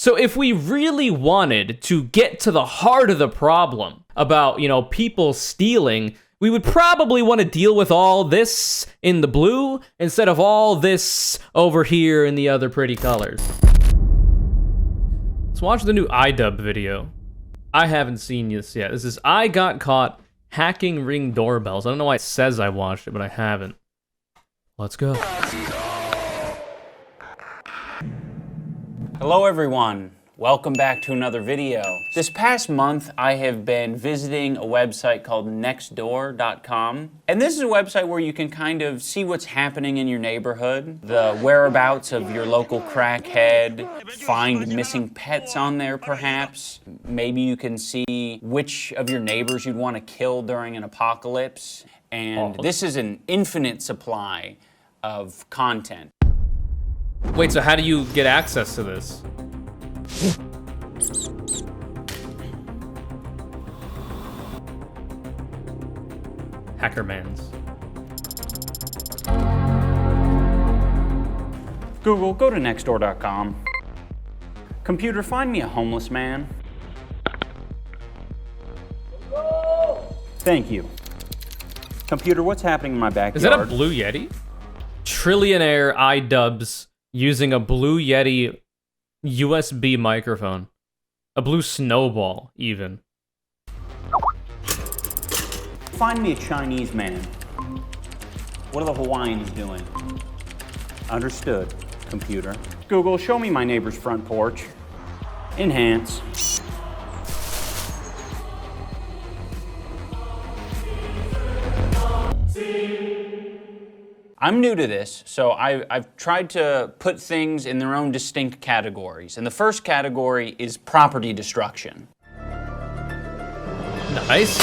So if we really wanted to get to the heart of the problem about, people stealing, we would probably want to deal with all this in the blue instead of all this over here in the other pretty colors. Let's watch the new iDubbbz video. I haven't seen this yet. This is I got caught hacking Ring doorbells. I don't know why it says I watched it, but I haven't. Let's go. Hello everyone, welcome back to another video. This past month I have been visiting a website called nextdoor.com, and this is a website where you can kind of see what's happening in your neighborhood, the whereabouts of your local crackhead, find missing pets on there perhaps. Maybe you can see which of your neighbors you'd want to kill during an apocalypse, and this is an infinite supply of content. Wait, so how do you get access to this? Hackermans. Google, go to nextdoor.com. Computer, find me a homeless man. Thank you. Computer, what's happening in my backyard? Is that a Blue Yeti? Trillionaire iDubbbz using a Blue Yeti USB microphone. A blue snowball, even. Find me a Chinese man. What are the Hawaiians doing? Understood, computer. Google, show me my neighbor's front porch. Enhance. I'm new to this, so I've tried to put things in their own distinct categories. And the first category is property destruction. Nice.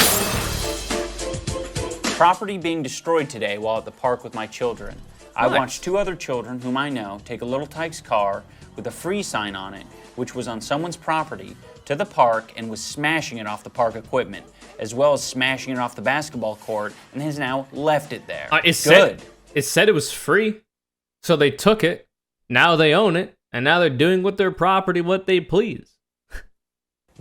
Property being destroyed today while at the park with my children. I watched two other children whom I know take a Little Tykes car with a free sign on it, which was on someone's property, to the park and was smashing it off the park equipment, as well as smashing it off the basketball court, and has now left it there. Good. It said it was free, so they took it, now they own it, and now they're doing with their property what they please.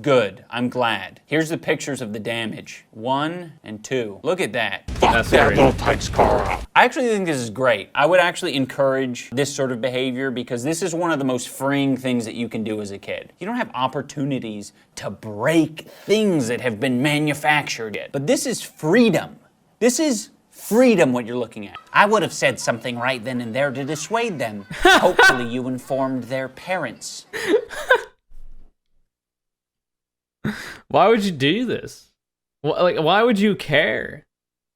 Good, I'm glad. Here's the pictures of the damage. 1 and 2. Look at that. That's that Little Tykes car up. I actually think this is great. I would actually encourage this sort of behavior because this is one of the most freeing things that you can do as a kid. You don't have opportunities to break things that have been manufactured yet. But this is freedom. This is freedom, what you're looking at. I would have said something right then and there to dissuade them. Hopefully you informed their parents. Why would you do this? Why would you care?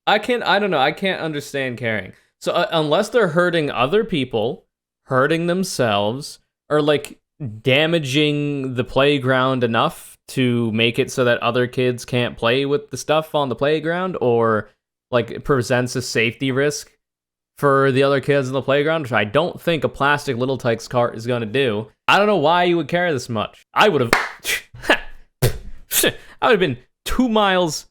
I don't know, I can't understand caring. So unless they're hurting other people, hurting themselves, or damaging the playground enough to make it so that other kids can't play with the stuff on the playground, or it presents a safety risk for the other kids in the playground, which I don't think a plastic Little Tykes cart is going to do. I don't know why you would care this much. I would have been 2.5 miles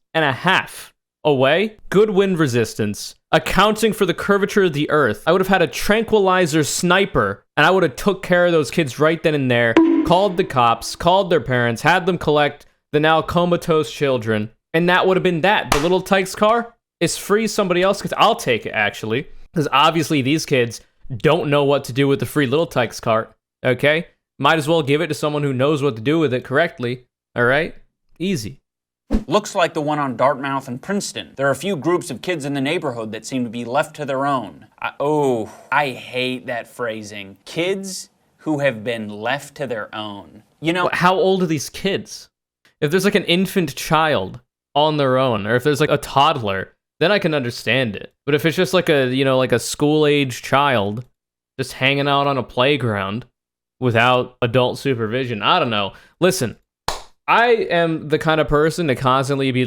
away. Good wind resistance. Accounting for the curvature of the earth. I would have had a tranquilizer sniper, and I would have took care of those kids right then and there, called the cops, called their parents, had them collect the now comatose children, and that would have been that. The Little Tykes car is free. Somebody else, because I'll take it, actually. Because obviously these kids don't know what to do with the free Little Tykes cart, okay? Might as well give it to someone who knows what to do with it correctly, all right? Easy. Looks like the one on Dartmouth and Princeton. There are a few groups of kids in the neighborhood that seem to be left to their own. I hate that phrasing. Kids who have been left to their own. You know, how old are these kids? If there's an infant child on their own, or if there's a toddler, then I can understand it. But if it's just a school-age child just hanging out on a playground without adult supervision, I don't know. Listen, I am the kind of person to constantly be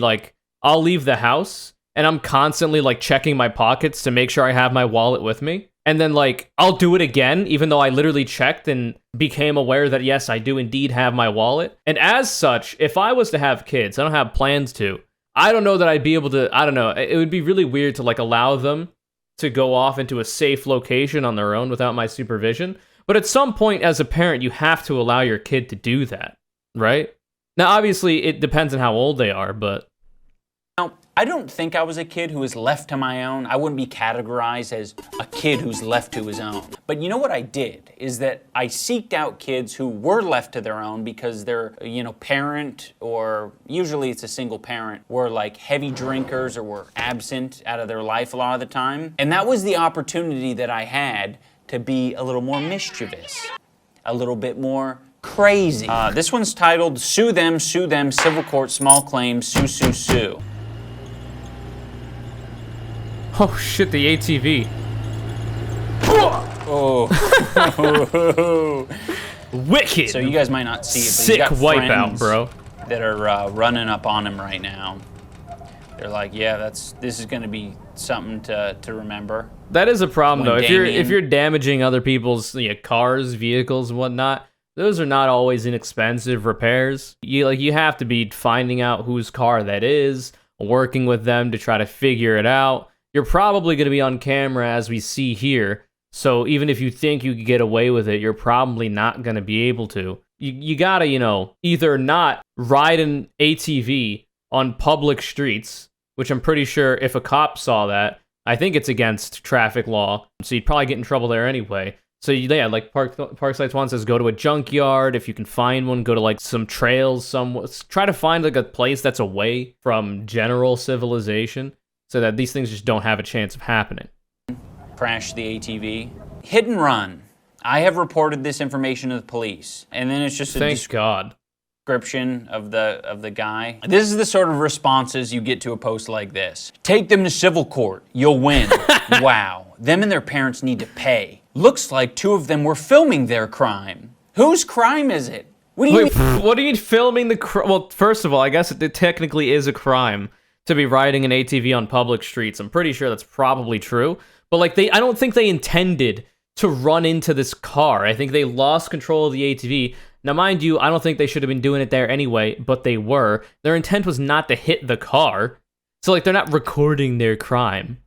I'll leave the house, and I'm constantly checking my pockets to make sure I have my wallet with me. And then I'll do it again, even though I literally checked and became aware that yes, I do indeed have my wallet. And as such, if I was to have kids, I don't have plans to, I don't know that I'd be able to, I don't know, it would be really weird to allow them to go off into a safe location on their own without my supervision. But at some point, as a parent, you have to allow your kid to do that, right? Now, obviously, it depends on how old they are, but... Now, I don't think I was a kid who was left to my own. I wouldn't be categorized as a kid who's left to his own. But you know what I did is that I seeked out kids who were left to their own because their, parent, or usually it's a single parent, were like heavy drinkers or were absent out of their life a lot of the time. And that was the opportunity that I had to be a little more mischievous, a little bit more crazy. This one's titled Sue Them, Civil Court, Small Claims, Sue, Sue, Sue. Oh shit, the ATV. Oh. Wicked! So you guys might not see it, but sick you got wipeout, bro. That are running up on him right now. They're like, yeah, this is gonna be something to remember. That is a problem, though. Damien, If you're damaging other people's cars, vehicles, and whatnot, those are not always inexpensive repairs. You have to be finding out whose car that is, working with them to try to figure it out. You're probably going to be on camera, as we see here, so even if you think you could get away with it, you're probably not going to be able to. You gotta, either not ride an ATV on public streets, which I'm pretty sure if a cop saw that, I think it's against traffic law, so you'd probably get in trouble there anyway. So yeah, like Parkside's one says, go to a junkyard. If you can find one, go to like some trails, try to find like a place that's away from general civilization, so that these things just don't have a chance of happening. Crash the ATV. Hit and run. I have reported this information to the police, and then it's just a description of the guy. This is the sort of responses you get to a post like this. Take them to civil court. You'll win. Wow. Them and their parents need to pay. Looks like two of them were filming their crime. Whose crime is it? What do you mean? What are you filming the crime? Well, first of all, I guess it technically is a crime to be riding an ATV on public streets. I'm pretty sure that's probably true. But I don't think they intended to run into this car. I think they lost control of the ATV. Now, mind you, I don't think they should have been doing it there anyway, but they were. Their intent was not to hit the car. So, they're not recording their crime.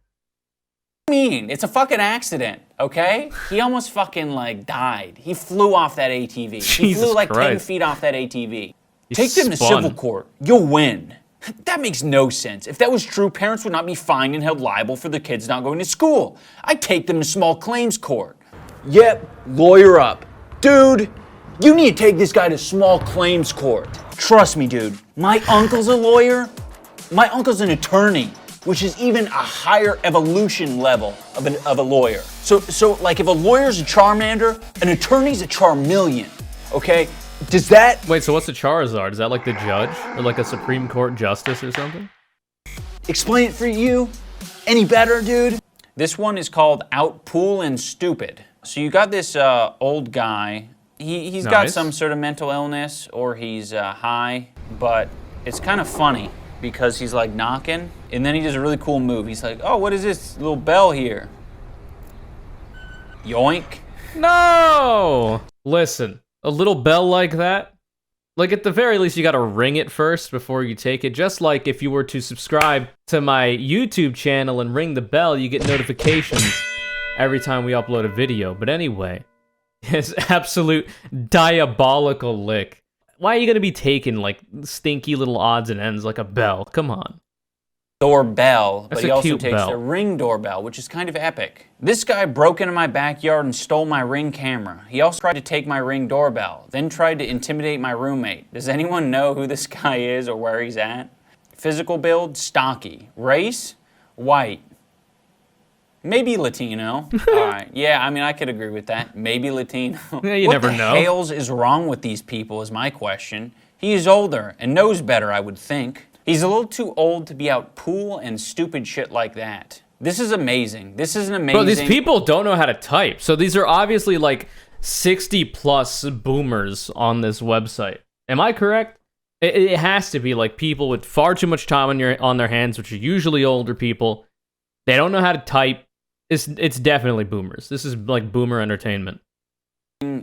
What do you mean? It's a fucking accident, okay? He almost fucking, died. He flew off that ATV. He flew, 10 feet off that ATV. Take them to civil court. You'll win. That makes no sense. If that was true, parents would not be fined and held liable for their kids not going to school. I'd take them to small claims court. Yep, lawyer up. Dude, you need to take this guy to small claims court. Trust me, dude. My uncle's a lawyer. My uncle's an attorney, which is even a higher evolution level of a lawyer. So if a lawyer's a Charmander, an attorney's a Charmeleon, okay? Does that... Wait, so what's a Charizard? Is that like the judge? Or like a Supreme Court justice or something? Explain it for you? Any better, dude? This one is called Out Pool and Stupid. So you got this old guy. He's nice. Got some sort of mental illness, or he's high, but it's kind of funny because he's knocking, and then he does a really cool move. He's like, oh, what is this little bell here? Yoink. No! Listen. A little bell like that? At the very least, you gotta ring it first before you take it. Just like if you were to subscribe to my YouTube channel and ring the bell, you get notifications every time we upload a video. But anyway, it's absolute diabolical lick. Why are you gonna be taking, stinky little odds and ends like a bell? Come on. Doorbell, That's but he a also cute takes bell. a Ring doorbell, which is kind of epic. This guy broke into my backyard and stole my Ring camera. He also tried to take my Ring doorbell, then tried to intimidate my roommate. Does anyone know who this guy is or where he's at? Physical build, stocky. Race, white. Maybe Latino. All right, yeah, I could agree with that. Maybe Latino. Yeah, you never know. What the hell is wrong with these people is my question. He is older and knows better, I would think. He's a little too old to be out pool and stupid shit like that. This is amazing. This is an amazing... Bro, these people don't know how to type. So these are obviously 60 plus boomers on this website. Am I correct? It has to be people with far too much time on their hands, which are usually older people. They don't know how to type. It's definitely boomers. This is boomer entertainment.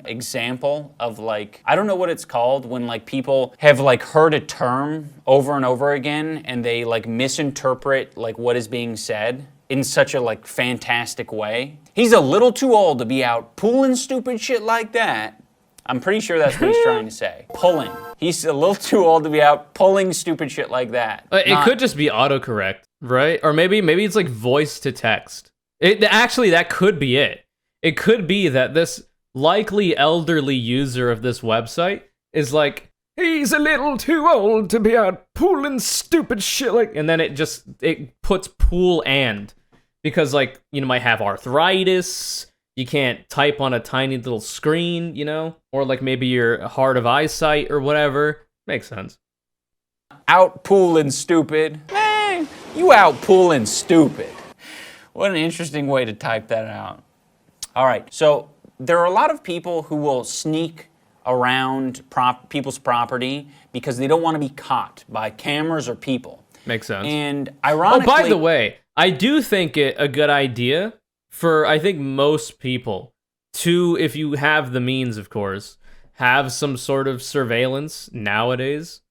Example of I don't know what it's called when people have heard a term over and over again and they misinterpret what is being said. in such a like fantastic way. He's a little too old to be out pulling stupid shit like that. I'm pretty sure that's what he's trying to say. Pulling. He's a little too old to be out pulling stupid shit like that. It could just be autocorrect, right? Or maybe it's like voice to text. Actually, that could be it. It could be that this likely elderly user of this website is like, he's a little too old to be out pulling stupid shit like, and then it puts pool and, because like, you know, might have arthritis, you can't type on a tiny little screen, you know, or like maybe you're hard of eyesight or whatever. Makes sense. Out pooling stupid. Man, you out pooling stupid. What an interesting way to type that out. All right, so there are a lot of people who will sneak around people's property because they don't want to be caught by cameras or people. Makes sense. And ironically... Oh, by the way, I do think it a good idea for, I think, most people to, if you have the means, of course, have some sort of surveillance nowadays.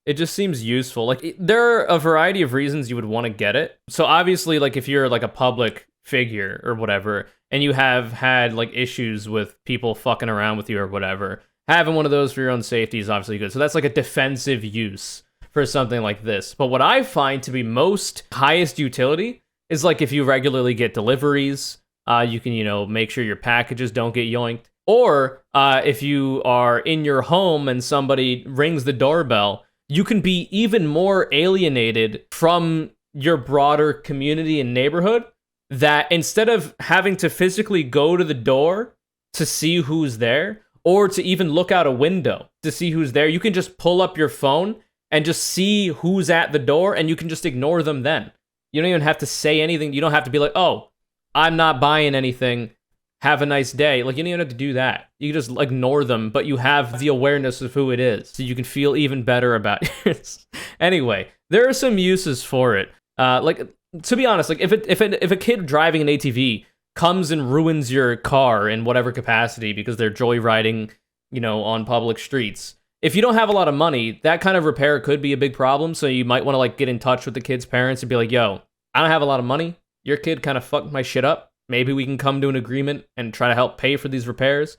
It just seems useful. Like, there are a variety of reasons you would want to get it. So obviously, like, if you're like a public figure or whatever, and you have had like issues with people fucking around with you or whatever, having one of those for your own safety is obviously good. So that's like a defensive use for something like this. But what I find to be most highest utility is like if you regularly get deliveries, you can, you know, make sure your packages don't get yoinked. Or if you are in your home and somebody rings the doorbell, you can be even more alienated from your broader community and neighborhood, that instead of having to physically go to the door to see who's there, or to even look out a window to see who's there, you can just pull up your phone and just see who's at the door, and you can just ignore them then. You don't even have to say anything. You don't have to be like, oh, I'm not buying anything, have a nice day. Like, you don't even have to do that. You can just ignore them, but you have the awareness of who it is, so you can feel even better about it. Anyway, there are some uses for it. Like, to be honest, like if a kid driving an ATV comes and ruins your car in whatever capacity because they're joyriding, you know, on public streets, if you don't have a lot of money, that kind of repair could be a big problem. So you might want to like get in touch with the kid's parents and be like, yo, I don't have a lot of money. Your kid kind of fucked my shit up. Maybe we can come to an agreement and try to help pay for these repairs.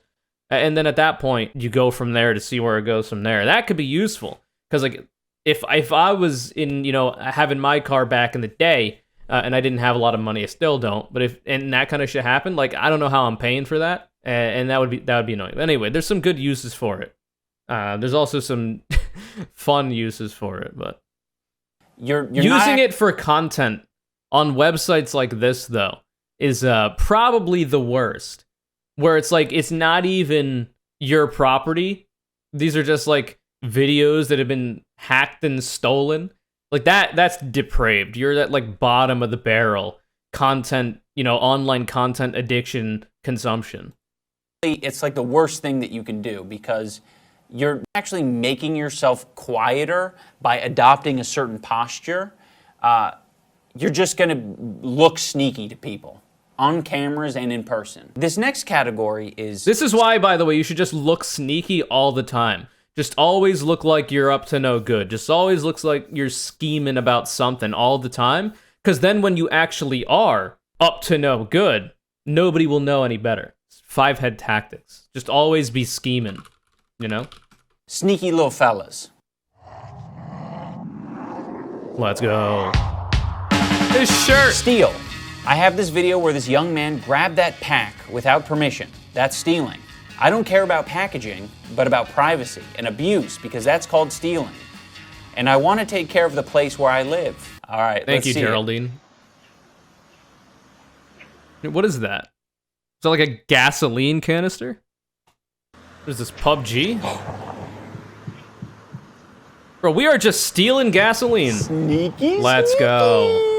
And then at that point, you go from there to see where it goes from there. That could be useful. Because like if I was in, you know, having my car back in the day, and I didn't have a lot of money, I still don't. But if that kind of shit happened, like I don't know how I'm paying for that, and that would be annoying. But anyway, there's some good uses for it. There's also some fun uses for it, but you're using it for content on websites like this though is probably the worst. Where it's like it's not even your property; these are just like videos that have been hacked and stolen. Like that's depraved. You're at like bottom of the barrel content, you know, online content addiction consumption. It's like the worst thing that you can do because you're actually making yourself quieter by adopting a certain posture. You're just going to look sneaky to people on cameras and in person. This next category is... This is why, by the way, you should just look sneaky all the time. Just always look like you're up to no good. Just always looks like you're scheming about something all the time. Because then when you actually are up to no good, nobody will know any better. 5-head tactics. Just always be scheming, you know? Sneaky Lil Fellas. Let's go. This shirt. Steal. I have this video where this young man grabbed that pack without permission. That's stealing. I don't care about packaging, but about privacy and abuse, because that's called stealing. And I want to take care of the place where I live. All right, Thank you, Geraldine. What is that? Is that like a gasoline canister? What is this, PUBG? Bro, we are just stealing gasoline. Sneaky, Let's sneaky. go.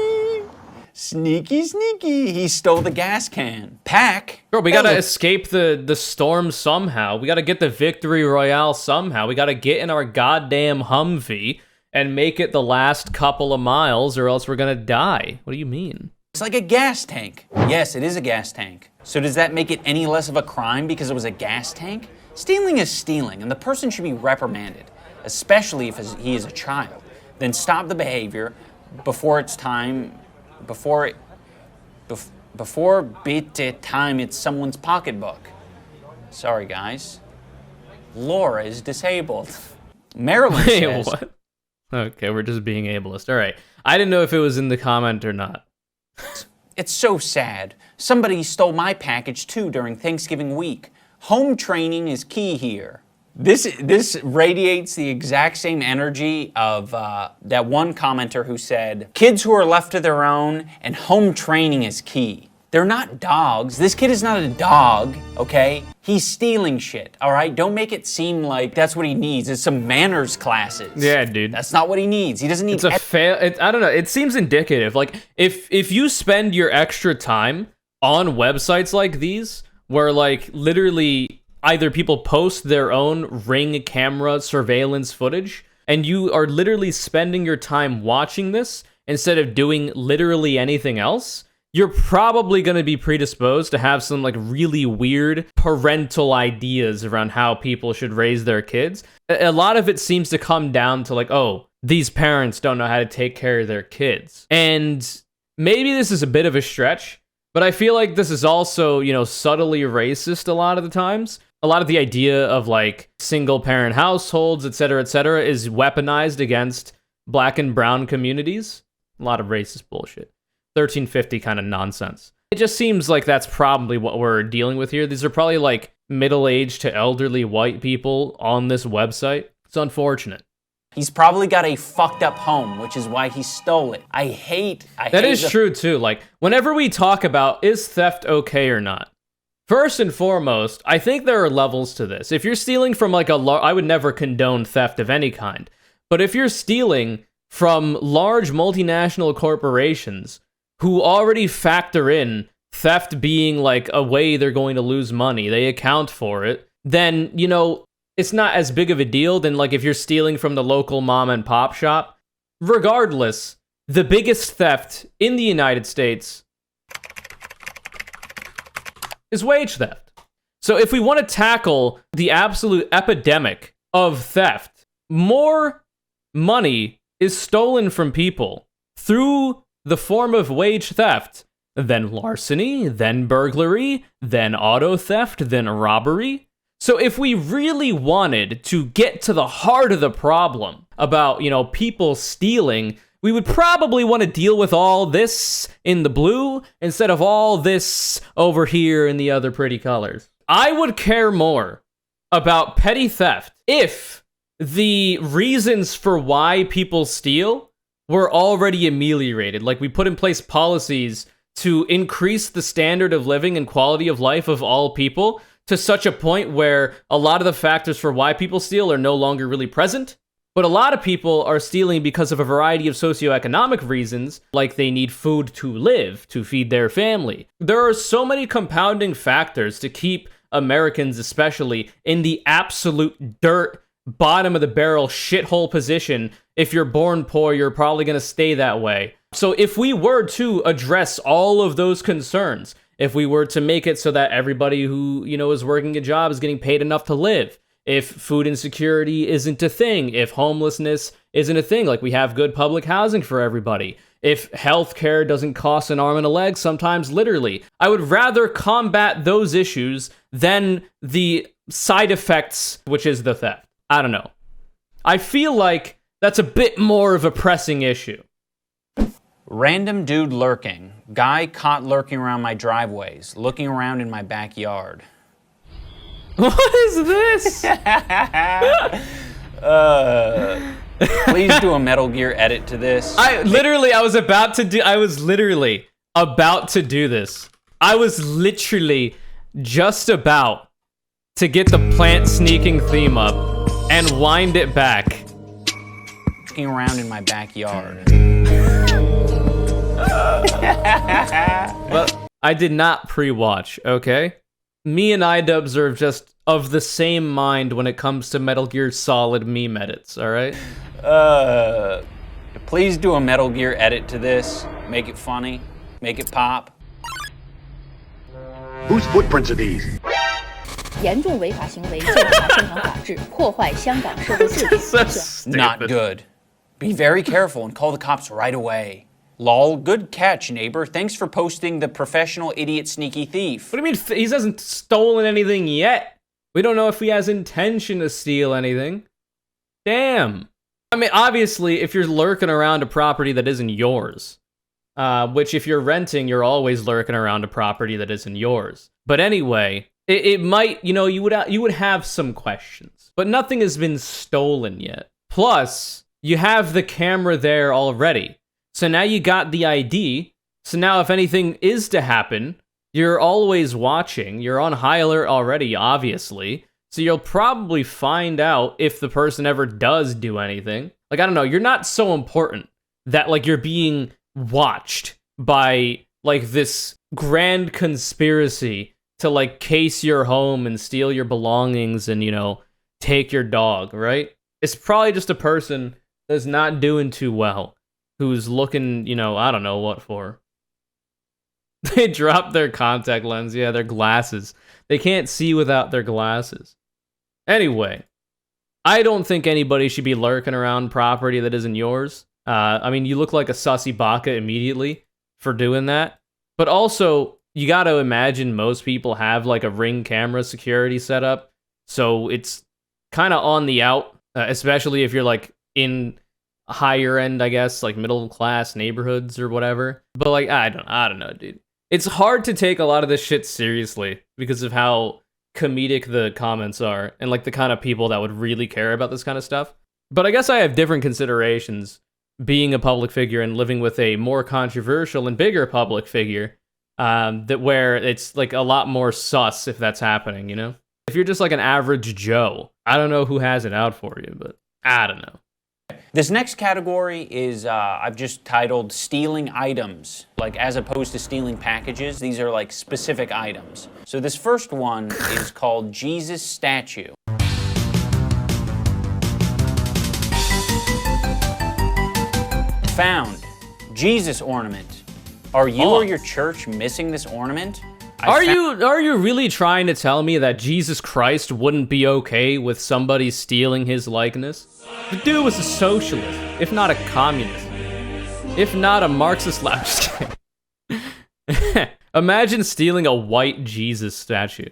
Sneaky, sneaky. He stole the gas can. Pack. Bro, we gotta escape the storm somehow. We gotta get the victory royale somehow. We gotta get in our goddamn Humvee and make it the last couple of miles, or else we're gonna die. What do you mean? It's like a gas tank. Yes, it is a gas tank. So does that make it any less of a crime because it was a gas tank? Stealing is stealing, and the person should be reprimanded, especially if he is a child. Then stop the behavior before it's time, before Before beat it time, it's someone's pocketbook. Sorry, guys. Laura is disabled. Marilyn says... what? Okay, we're just being ableist. All right. I didn't know if it was in the comment or not. It's so sad. Somebody stole my package too during Thanksgiving week. Home training is key here. This radiates the exact same energy of that one commenter who said, kids who are left to their own and home training is key. They're not dogs. This kid is not a dog, okay? He's stealing shit, all right? Don't make it seem like that's what he needs. It's some manners classes. Yeah, dude. That's not what he needs. He doesn't need... I don't know. It seems indicative. Like, if you spend your extra time on websites like these, where, like, literally either people post their own Ring camera surveillance footage, and you are literally spending your time watching this instead of doing literally anything else, you're probably going to be predisposed to have some like really weird parental ideas around how people should raise their kids. A lot of it seems to come down to like, oh, these parents don't know how to take care of their kids. And maybe this is a bit of a stretch, but I feel like this is also, you know, subtly racist a lot of the times. A lot of the idea of like single parent households, et cetera, is weaponized against black and brown communities. A lot of racist bullshit. 1350 kind of nonsense. It just seems like that's probably what we're dealing with here. These are probably like middle-aged to elderly white people on this website. It's unfortunate. He's probably got a fucked up home, which is why he stole it. That is true too. Like, whenever we talk about is theft okay or not, first and foremost, I think there are levels to this. If you're stealing from like I would never condone theft of any kind, but if you're stealing from large multinational corporations who already factor in theft being like a way they're going to lose money, they account for it, then, you know, it's not as big of a deal than like if you're stealing from the local mom and pop shop. Regardless, the biggest theft in the United States is wage theft. So if we want to tackle the absolute epidemic of theft, more money is stolen from people through the form of wage theft, then larceny, then burglary, then auto theft, then robbery. So if we really wanted to get to the heart of the problem about, you know, people stealing, we would probably want to deal with all this in the blue instead of all this over here in the other pretty colors. I would care more about petty theft if the reasons for why people steal were already ameliorated. Like, we put in place policies to increase the standard of living and quality of life of all people to such a point where a lot of the factors for why people steal are no longer really present. But a lot of people are stealing because of a variety of socioeconomic reasons, like they need food to live, to feed their family. There are so many compounding factors to keep Americans especially in the absolute dirt, bottom of the barrel shithole position. If you're born poor, you're probably going to stay that way. So if we were to address all of those concerns, if we were to make it so that everybody who, you know, is working a job is getting paid enough to live, if food insecurity isn't a thing, if homelessness isn't a thing, like we have good public housing for everybody, if healthcare doesn't cost an arm and a leg, sometimes literally, I would rather combat those issues than the side effects, which is the theft. I don't know. I feel like that's a bit more of a pressing issue. Random dude lurking. Guy caught lurking around my driveways, looking around in my backyard. What is this? Please do a Metal Gear edit to this. I was literally about to do this. I was literally just about to get the plant sneaking theme up and wind it back. Looking around in my backyard. But I did not pre-watch, okay? Me and iDubbbz are just of the same mind when it comes to Metal Gear Solid meme edits, alright? Please do a Metal Gear edit to this. Make it funny. Make it pop. Whose footprints are these? 严重违法行为，践踏正常法治，破坏香港社会秩序。 Not good. Be very careful and call the cops right away. Lol, good catch, neighbor. Thanks for posting the professional idiot sneaky thief. What do you mean he hasn't stolen anything yet? We don't know if he has intention to steal anything. Damn. I mean, obviously, if you're lurking around a property that isn't yours, which if you're renting, you're always lurking around a property that isn't yours. But anyway, it might, you know, you would have some questions, but nothing has been stolen yet. Plus, you have the camera there already. So now you got the ID. So now if anything is to happen, you're always watching. You're on high alert already, obviously. So you'll probably find out if the person ever does do anything. Like, I don't know, you're not so important that, like, you're being watched by, like, this grand conspiracy to, like, case your home and steal your belongings and, you know, take your dog, right? It's probably just a person that's not doing too well, who's looking, you know, I don't know what for. They dropped their contact lens. Yeah, their glasses. They can't see without their glasses. Anyway, I don't think anybody should be lurking around property that isn't yours. I mean, you look like a sussy baka immediately for doing that. But also, you got to imagine most people have like a Ring camera security setup. So it's kind of on the out, especially if you're like in higher end, I guess, like middle class neighborhoods or whatever. But like, I don't know, dude. It's hard to take a lot of this shit seriously because of how comedic the comments are and like the kind of people that would really care about this kind of stuff. But I guess I have different considerations being a public figure and living with a more controversial and bigger public figure, that where it's like a lot more sus if that's happening, you know? If you're just like an average Joe, I don't know who has it out for you, but I don't know. This next category is, I've just titled stealing items, like as opposed to stealing packages. These are like specific items. So this first one is called Jesus Statue. Found. Jesus ornament. Are you or your church missing this ornament? Are you really trying to tell me that Jesus Christ wouldn't be okay with somebody stealing his likeness? The dude was a socialist, if not a communist, if not a Marxist. Just kidding. Imagine stealing a white Jesus statue.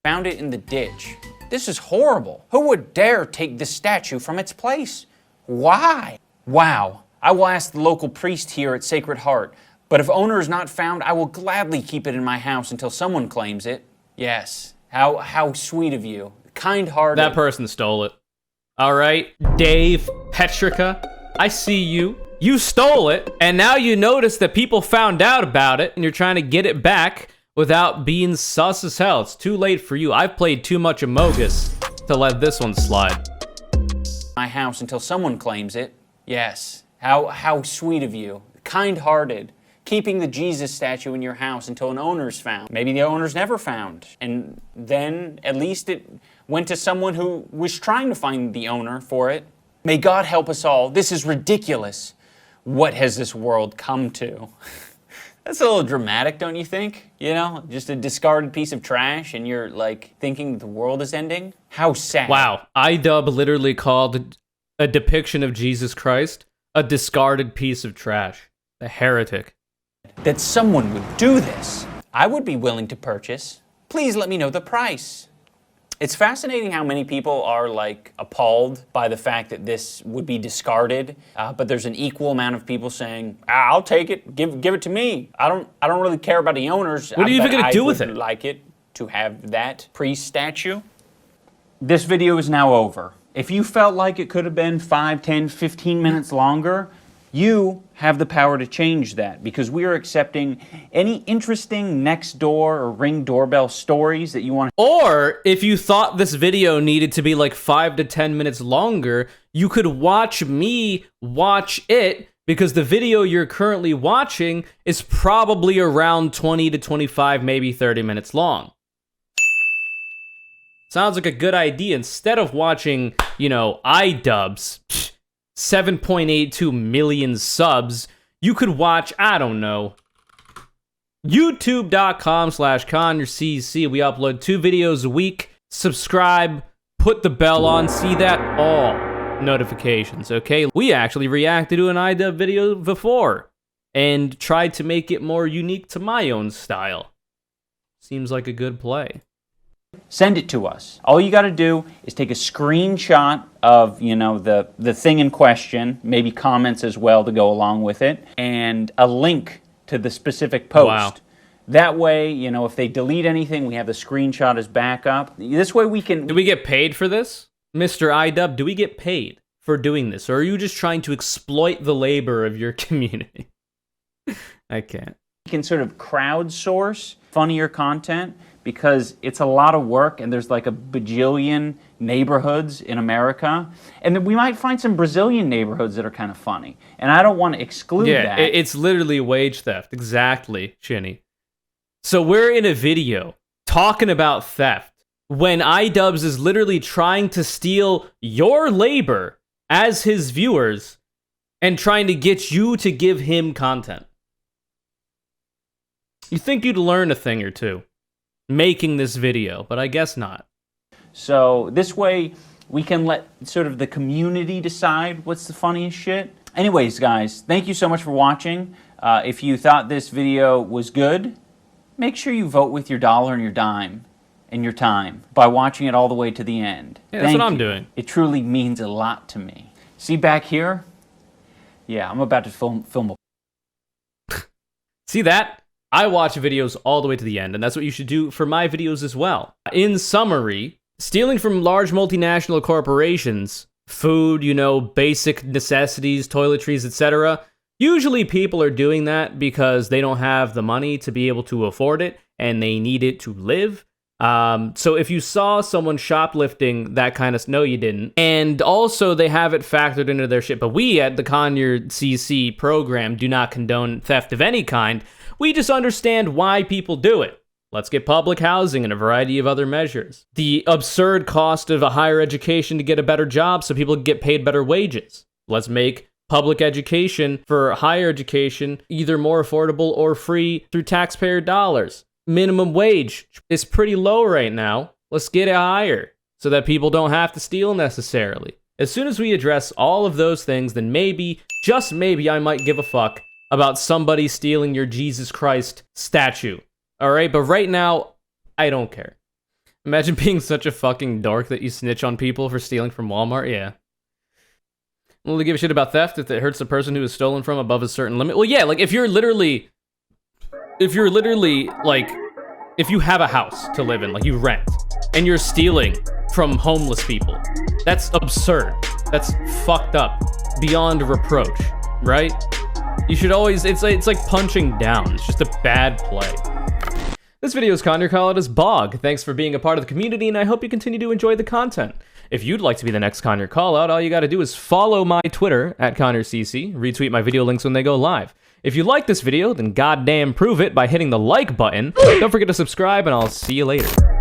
Found it in the ditch. This is horrible. Who would dare take this statue from its place? Why? Wow. I will ask the local priest here at Sacred Heart, but if owner is not found, I will gladly keep it in my house until someone claims it. Yes. How sweet of you. Kind-hearted. That person stole it. All right, Dave Petrica, I see you. You stole it, and now you notice that people found out about it, and you're trying to get it back without being sus as hell. It's too late for you. I've played too much Amogus to let this one slide. My house until someone claims it. Yes. How sweet of you. Kind-hearted. Keeping the Jesus statue in your house until an owner's found. Maybe the owner's never found. And then at least it went to someone who was trying to find the owner for it. May God help us all. This is ridiculous. What has this world come to? That's a little dramatic, don't you think? You know, just a discarded piece of trash and you're like thinking the world is ending? How sad. Wow, iDubbbz literally called a depiction of Jesus Christ a discarded piece of trash. A heretic. That someone would do this. I would be willing to purchase. Please let me know the price. It's fascinating how many people are like appalled by the fact that this would be discarded, but there's an equal amount of people saying, "I'll take it. Give it to me. I don't really care about the owners." What are you even gonna do with it? I would like it to have that priest statue. This video is now over. If you felt like it could have been 5, 10, 15 minutes longer, you have the power to change that because we are accepting any interesting Nextdoor or Ring doorbell stories that you want. Or if you thought this video needed to be like 5 to 10 minutes longer, you could watch me watch it because the video you're currently watching is probably around 20 to 25, maybe 30 minutes long. Sounds like a good idea. Instead of watching, you know, iDubbbz, 7.82 million subs, you could watch, I don't know, youtube.com/conurecc. We upload 2 videos a week. Subscribe, put the bell on, see that all notifications, okay? We actually reacted to an iDubbbz video before. and tried to make it more unique to my own style. Seems like a good play. Send it to us. All you got to do is take a screenshot of, you know, the thing in question, maybe comments as well to go along with it, and a link to the specific post. Wow. That way, you know, if they delete anything, we have the screenshot as backup. This way we can... Do we get paid for this? Mr. iDubbbz, do we get paid for doing this? Or are you just trying to exploit the labor of your community? I can't. We can sort of crowdsource funnier content because it's a lot of work and there's like a bajillion neighborhoods in America. And then we might find some Brazilian neighborhoods that are kind of funny. And I don't want to exclude that. Yeah, it's literally wage theft. Exactly, Shinny. So we're in a video talking about theft when iDubbbz is literally trying to steal your labor as his viewers and trying to get you to give him content. You think you'd learn a thing or two making this video, but I guess not. So this way we can let sort of the community decide what's the funniest shit. Anyways, guys, thank you so much for watching. If you thought this video was good, make sure you vote with your dollar and your dime and your time by watching it all the way to the end. Yeah, that's what I'm doing. It truly means a lot to me. See back here? Yeah, I'm about to film a... See that? I watch videos all the way to the end, and that's what you should do for my videos as well. In summary, stealing from large multinational corporations, food, you know, basic necessities, toiletries, etc., usually people are doing that because they don't have the money to be able to afford it, and they need it to live. So if you saw someone shoplifting that kind of... No, you didn't. And also, they have it factored into their shit. But we at the Conure CC program do not condone theft of any kind. We just understand why people do it. Let's get public housing and a variety of other measures. The absurd cost of a higher education to get a better job so people can get paid better wages. Let's make public education for higher education either more affordable or free through taxpayer dollars. Minimum wage is pretty low right now. Let's get it higher so that people don't have to steal necessarily. As soon as we address all of those things, then maybe, just maybe, I might give a fuck about somebody stealing your Jesus Christ statue. Alright, but right now, I don't care. Imagine being such a fucking dork that you snitch on people for stealing from Walmart, yeah. Will they give a shit about theft if it hurts the person who is stolen from above a certain limit? Well, yeah, like, if you're literally, like, if you have a house to live in, like you rent, and you're stealing from homeless people, that's absurd. That's fucked up. Beyond reproach, right? You should always, it's like punching down. It's just a bad play. This video's Conure Callout is Bog. Thanks for being a part of the community, and I hope you continue to enjoy the content. If you'd like to be the next Conure Callout, all you gotta do is follow my Twitter at ConureCC, retweet my video links when they go live. If you like this video, then goddamn prove it by hitting the like button. Don't forget to subscribe, and I'll see you later.